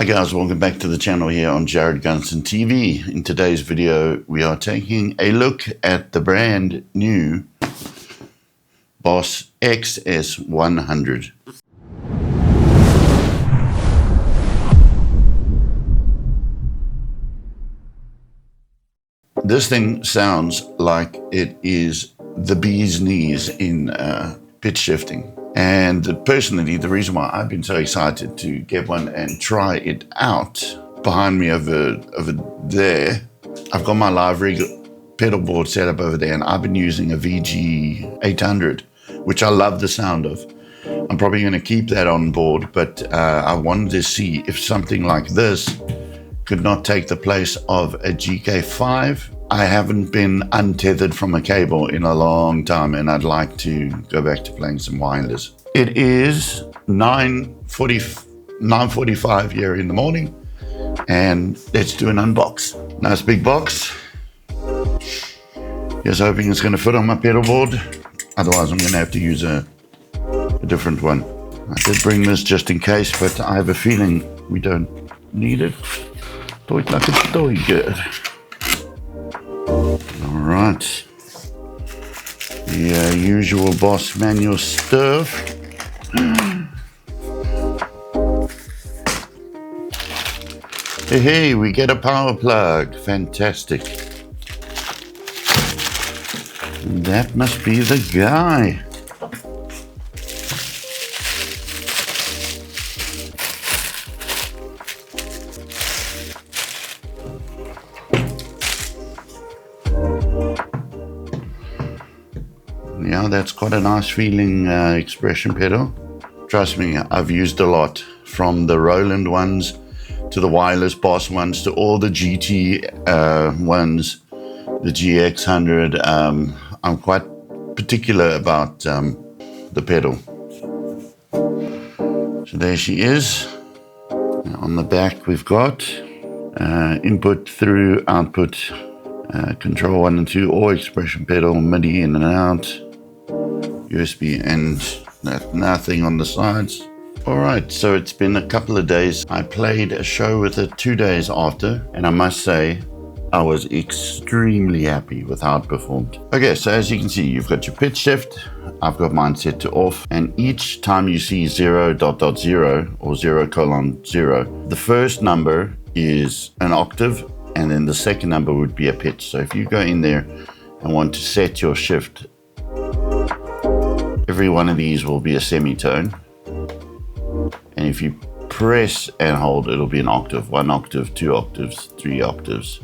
Hi guys, welcome back to the channel here on Jared Gunston TV. In today's video, we are taking a look at the brand new Boss XS100. This thing sounds like it is the bee's knees in pitch shifting. And personally, the reason why I've been so excited to get one and try it out, behind me over there, I've got my live rig pedal board set up over there, and I've been using a VG800, which I love the sound of. I'm probably going to keep that on board, but I wanted to see if something like this could not take the place of a GK5. I haven't been untethered from a cable in a long time, and I'd like to go back to playing some wireless. It is 9:45 here in the morning, and let's do an unbox. Nice big box. Just hoping it's going to fit on my pedal board. Otherwise, I'm going to have to use a different one. I did bring this just in case, but I have a feeling we don't need it. Do it like it's doing good. Alright, the usual Boss manual stuff. Hey, we get a power plug. Fantastic. That must be the guy. Yeah, that's quite a nice feeling expression pedal. Trust me, I've used a lot, from the Roland ones to the wireless Boss ones to all the GT ones, the GX100. I'm quite particular about the pedal. So there she is. On the back we've got input through, output, control 1 and 2, or expression pedal, MIDI in and out, USB, and nothing on the sides. Alright, so it's been a couple of days. I played a show with it 2 days after, and I must say I was extremely happy with how it performed. Okay, so as you can see, you've got your pitch shift. I've got mine set to off, and each time you see 0.0 or 0:0, the first number is an octave, and then the second number would be a pitch. So if you go in there and want to set your shift, every one of these will be a semitone. And if you press and hold, it'll be an octave, 1 octave, 2 octaves, 3 octaves.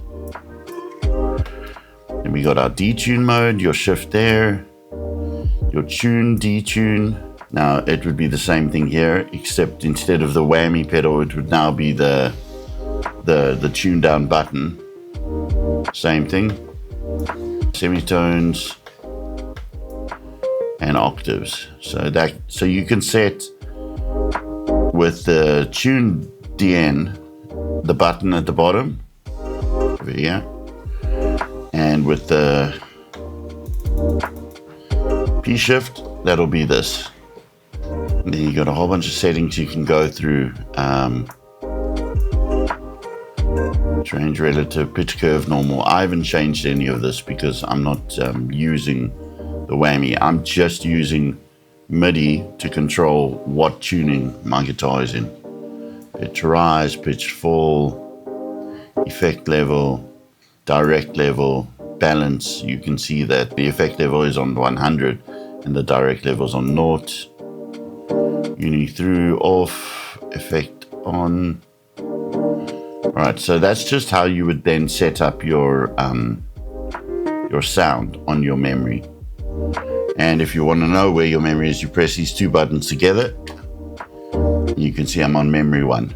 Then we got our detune mode, your shift there, your tune, detune. Now it would be the same thing here, except instead of the whammy pedal, it would now be the tune down button. Same thing. Semitones and octaves. So you can set with the tune DN, the button at the bottom over here, and with the P shift, that'll be this. And then you got a whole bunch of settings you can go through. Range, relative, pitch curve, normal. I haven't changed any of this because I'm not using the whammy. I'm just using MIDI to control what tuning my guitar is in. Pitch rise, pitch fall, effect level, direct level, balance. You can see that the effect level is on 100 and the direct level is on 0. Uni through, off, effect on. Alright, so that's just how you would then set up your sound on your memory. And if you want to know where your memory is, you press these 2 buttons together. You can see I'm on memory 1.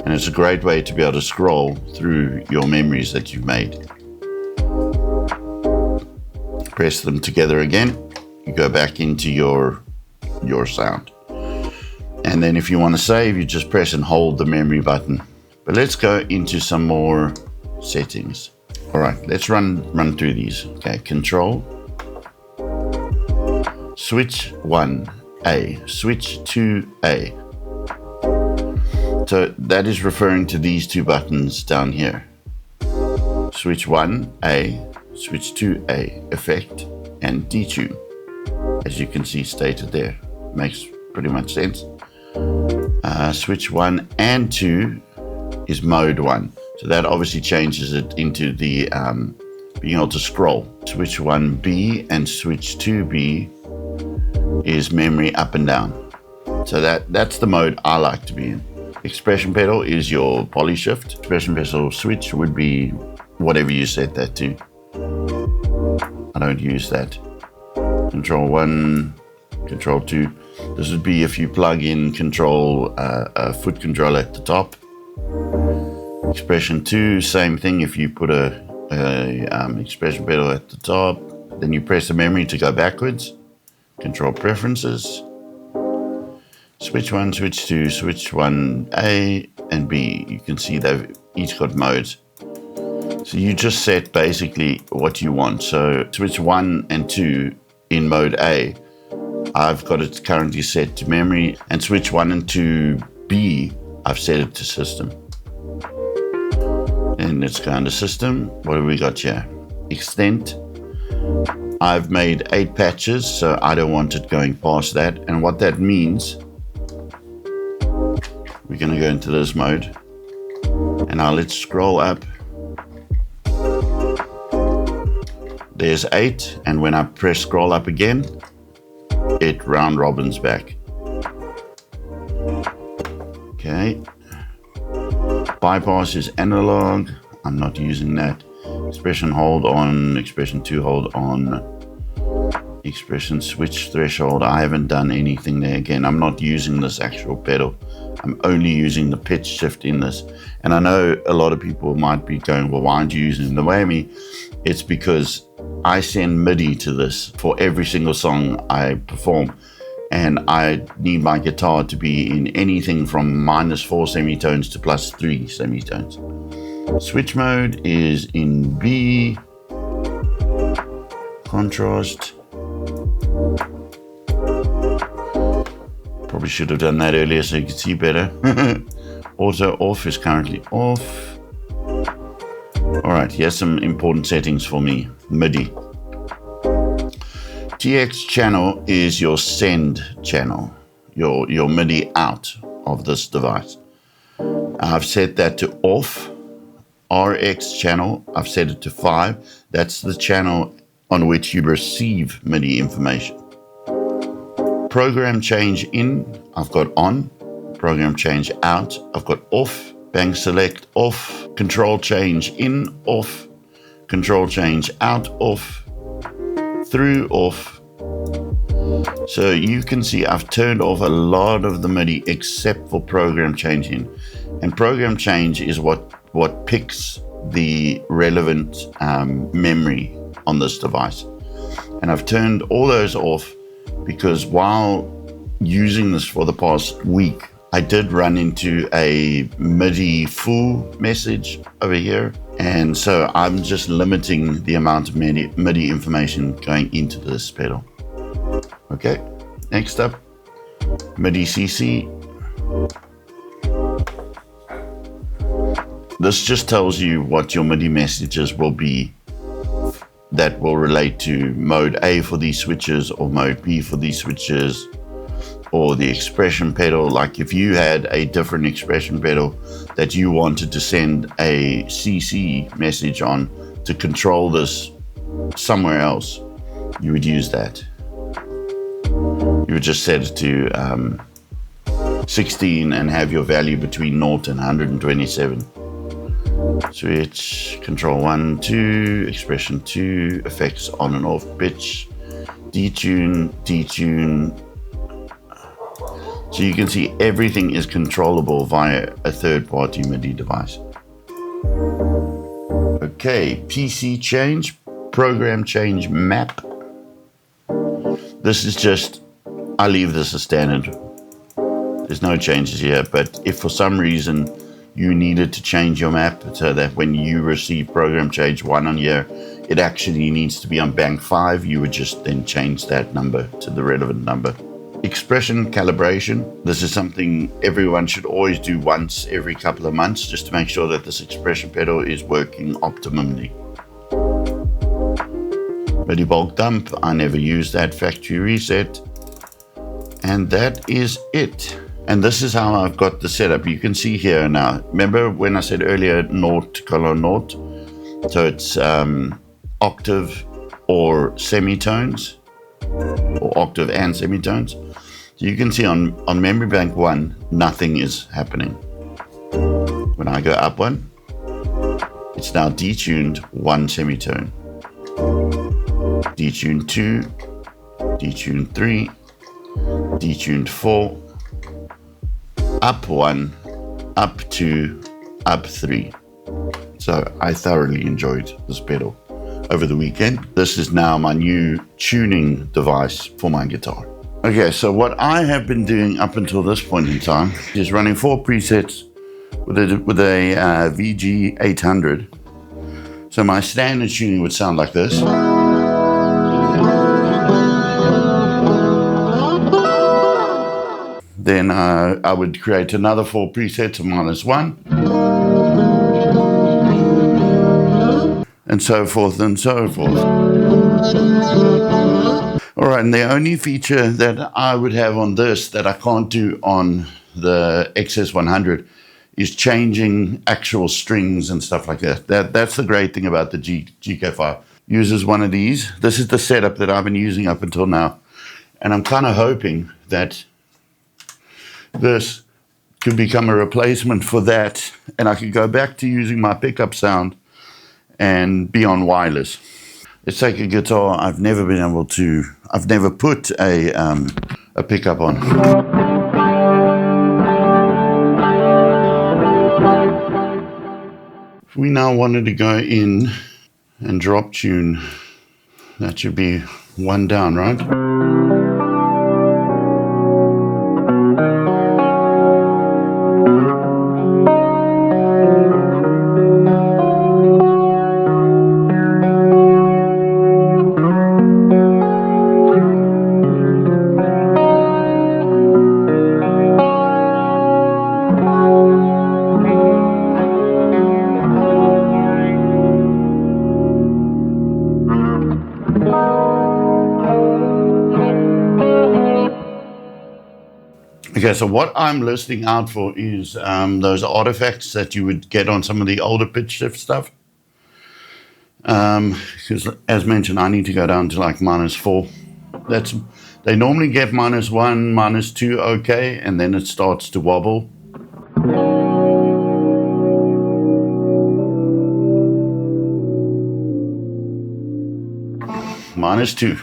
And it's a great way to be able to scroll through your memories that you've made. Press them together again. You go back into your sound. And then if you want to save, you just press and hold the memory button. But let's go into some more settings. All right, let's run through these. Okay, control, switch 1A, switch 2A. So that is referring to these two buttons down here. Switch 1A, switch 2A, effect, and detune. As you can see stated there. Makes pretty much sense. Switch 1 and 2 is mode 1. So that obviously changes it into the being able to scroll. Switch 1B and switch 2B is memory up and down. So that's the mode I like to be in. Expression pedal is your poly shift. Expression pedal switch would be whatever you set that to. I don't use that. Control 1, Control 2. This would be if you plug in control, a foot control at the top. Expression 2, same thing. If you put a expression pedal at the top, then you press the memory to go backwards. Control preferences. Switch 1, switch 2, switch 1A and B. You can see they've each got modes. So you just set basically what you want. So switch 1 and 2 in mode A, I've got it currently set to memory, and switch 1 and 2B, I've set it to system. And let's go under system. What have we got here? Extent. I've made 8 patches, so I don't want it going past that. And what that means, we're going to go into this mode. And now let's scroll up. There's 8, and when I press scroll up again, it round robins back. Okay. Bypass is analog. I'm not using that. Expression hold on, expression 2 hold on. Expression switch threshold. I haven't done anything there. Again, I'm not using this actual pedal. I'm only using the pitch shift in this. And I know a lot of people might be going, well, why aren't you using the whammy? It's because I send MIDI to this for every single song I perform. And I need my guitar to be in anything from -4 semitones to +3 semitones. Switch mode is in B. Contrast. Probably should have done that earlier so you could see better. Auto off is currently off. Alright, here's some important settings for me. MIDI. TX channel is your send channel, your MIDI out of this device. I've set that to off. RX channel, I've set it to 5. That's the channel on which you receive MIDI information. Program change in, I've got on. Program change out, I've got off. Bang select off. Control change in, off. Control change out, off. Through, off. So you can see I've turned off a lot of the MIDI except for program change in. And program change is what picks the relevant memory on this device. And I've turned all those off because while using this for the past week, I did run into a MIDI full message over here. And so I'm just limiting the amount of MIDI information going into this pedal. Okay, next up, MIDI CC. This just tells you what your MIDI messages will be that will relate to mode A for these switches or mode B for these switches, or the expression pedal. Like if you had a different expression pedal that you wanted to send a CC message on to control this somewhere else, you would use that. You would just set it to 16 and have your value between 0 and 127. Switch, control 1, 2, expression 2, effects on and off, pitch, detune, detune. So you can see everything is controllable via a third-party MIDI device. Okay, PC change, program change map. This is just, I leave this as standard. There's no changes here, but if for some reason you needed to change your map so that when you receive program change 1 on here, it actually needs to be on bank 5, you would just then change that number to the relevant number. Expression calibration. This is something everyone should always do once every couple of months, just to make sure that this expression pedal is working optimally. MIDI bulk dump, I never use that. Factory reset. And that is it. And this is how I've got the setup. You can see here now. Remember when I said earlier 0:0? So it's octave or semitones, or octave and semitones. So you can see on memory bank 1, nothing is happening. When I go up 1, it's now detuned 1 semitone. Detuned 2, detuned 3, detuned 4, up 1, up 2, up 3. So I thoroughly enjoyed this pedal over the weekend. This is now my new tuning device for my guitar. Okay, so what I have been doing up until this point in time is running 4 presets with a VG 800. So my standard tuning would sound like this. Then I would create another 4 presets of -1. And so forth and so forth. All right, and the only feature that I would have on this that I can't do on the XS100 is changing actual strings and stuff like that. That's the great thing about the GK5. Uses one of these. This is the setup that I've been using up until now. And I'm kind of hoping that this could become a replacement for that, and I could go back to using my pickup sound and be on wireless. Let's take a guitar I've never put a pickup on. If we now wanted to go in and drop tune, that should be 1 down, right? Okay, so what I'm listening out for is those artifacts that you would get on some of the older pitch shift stuff. Because as mentioned, I need to go down to like -4. They normally get -1, -2 okay, and then it starts to wobble. -2.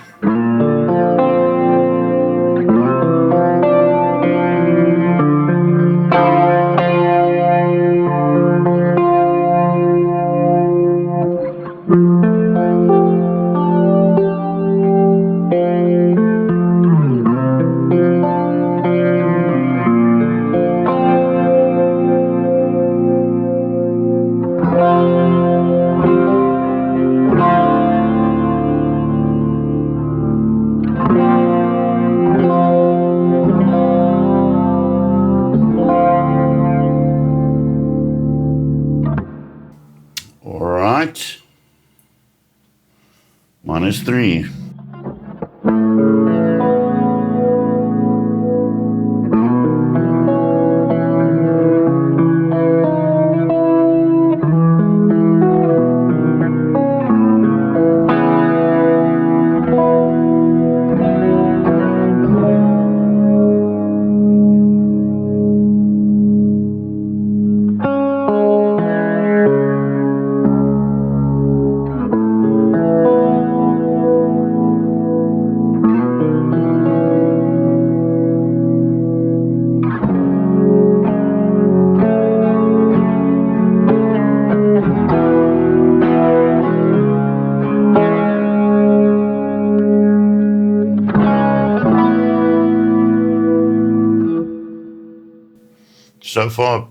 -3. So far,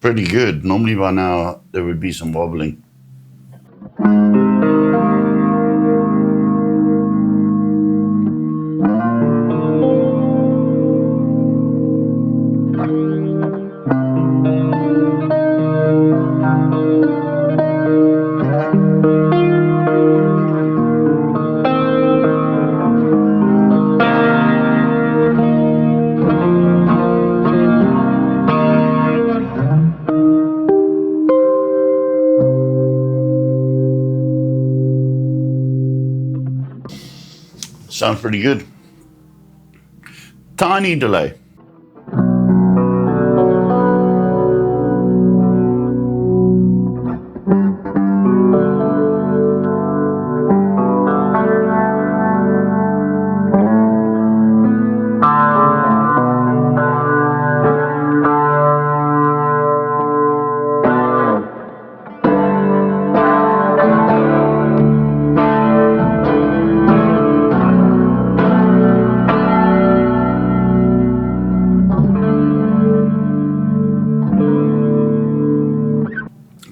pretty good. Normally by now, there would be some wobbling. Sounds pretty good. Tiny delay.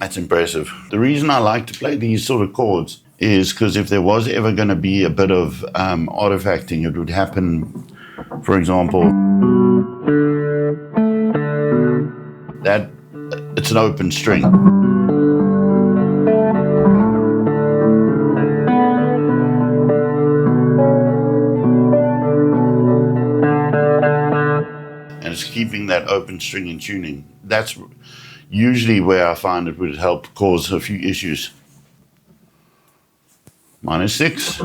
That's impressive. The reason I like to play these sort of chords is because if there was ever going to be a bit of artifacting, it would happen, for example, that it's an open string. And it's keeping that open string in tuning. That's usually where I find it would help cause a few issues. -6.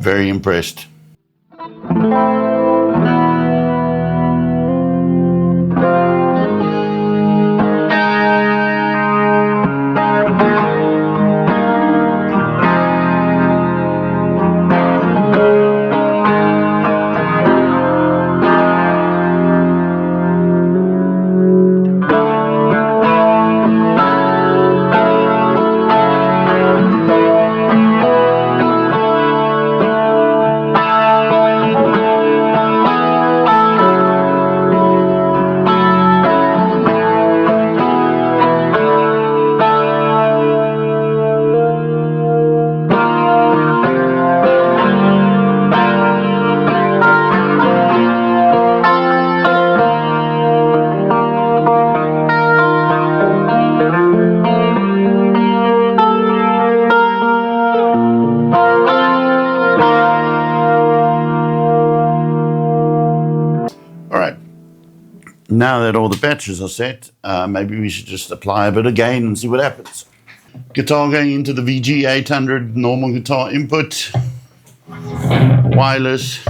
Very impressed. Now that all the patches are set, maybe we should just apply a bit of gain and see what happens. Guitar going into the VG800 normal guitar input, wireless.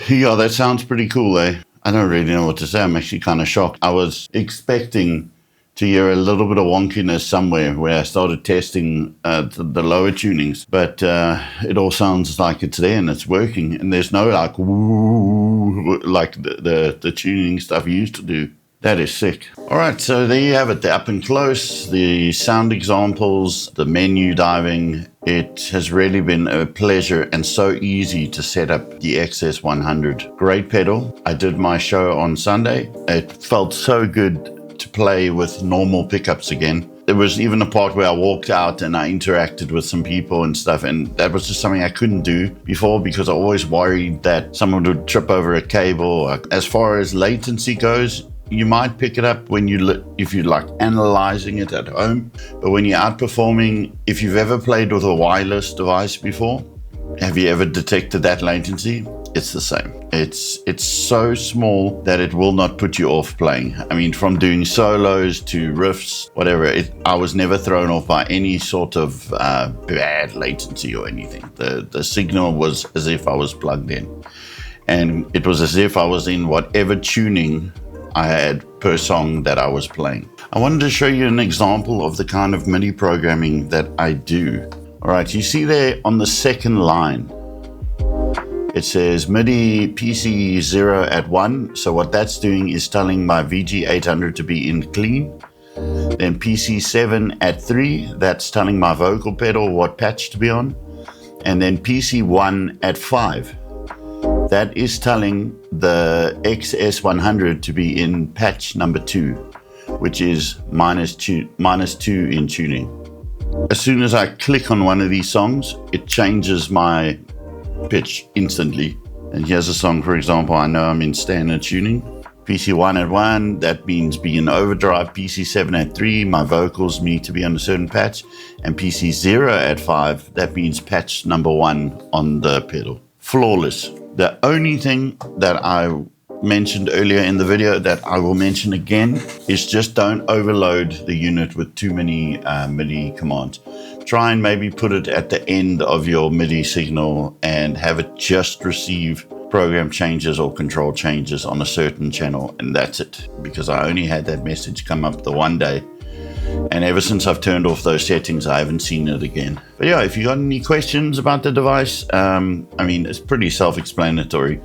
Yeah, that sounds pretty cool, eh? I don't really know what to say. I'm actually kind of shocked. I was expecting to hear a little bit of wonkiness somewhere where I started testing the lower tunings, but it all sounds like it's there and it's working, and there's no like woo like the tuning stuff you used to do. That is sick. All right, so there you have it, the up and close, the sound examples, the menu diving. It has really been a pleasure and so easy to set up the XS100. Great pedal. I did my show on Sunday. It felt so good to play with normal pickups again. There was even a part where I walked out and I interacted with some people and stuff, and that was just something I couldn't do before because I always worried that someone would trip over a cable. As far as latency goes, you might pick it up when if you're like analyzing it at home, but when you're out performing, if you've ever played with a wireless device before, have you ever detected that latency? It's the same. It's so small that it will not put you off playing. I mean, from doing solos to riffs, whatever, I was never thrown off by any sort of bad latency or anything. The signal was as if I was plugged in, and it was as if I was in whatever tuning I had per song that I was playing. I wanted to show you an example of the kind of MIDI programming that I do. All right, you see there on the second line, it says MIDI PC 0 at 1. So what that's doing is telling my VG800 to be in clean. Then PC 7 at 3, that's telling my vocal pedal what patch to be on. And then PC 1 at 5, that is telling the XS100 to be in patch number 2, which is -2 in tuning. As soon as I click on one of these songs, it changes my pitch instantly. And here's a song, for example, I know I'm in standard tuning. PC 1 at 1, that means be in overdrive. PC 7 at 3, my vocals need to be on a certain patch. And PC 0 at 5, that means patch number 1 on the pedal. Flawless. The only thing that I mentioned earlier in the video that I will mention again is just don't overload the unit with too many MIDI commands. Try and maybe put it at the end of your MIDI signal and have it just receive program changes or control changes on a certain channel, and that's it. Because I only had that message come up the one day, and ever since I've turned off those settings, I haven't seen it again. But yeah, if you got any questions about the device, I mean, it's pretty self-explanatory,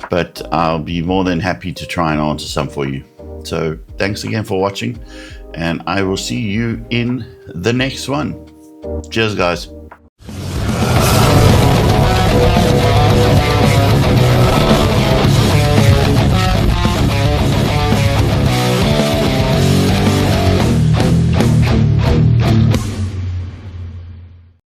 but I'll be more than happy to try and answer some for you. So thanks again for watching, and I will see you in the next one. Cheers, guys.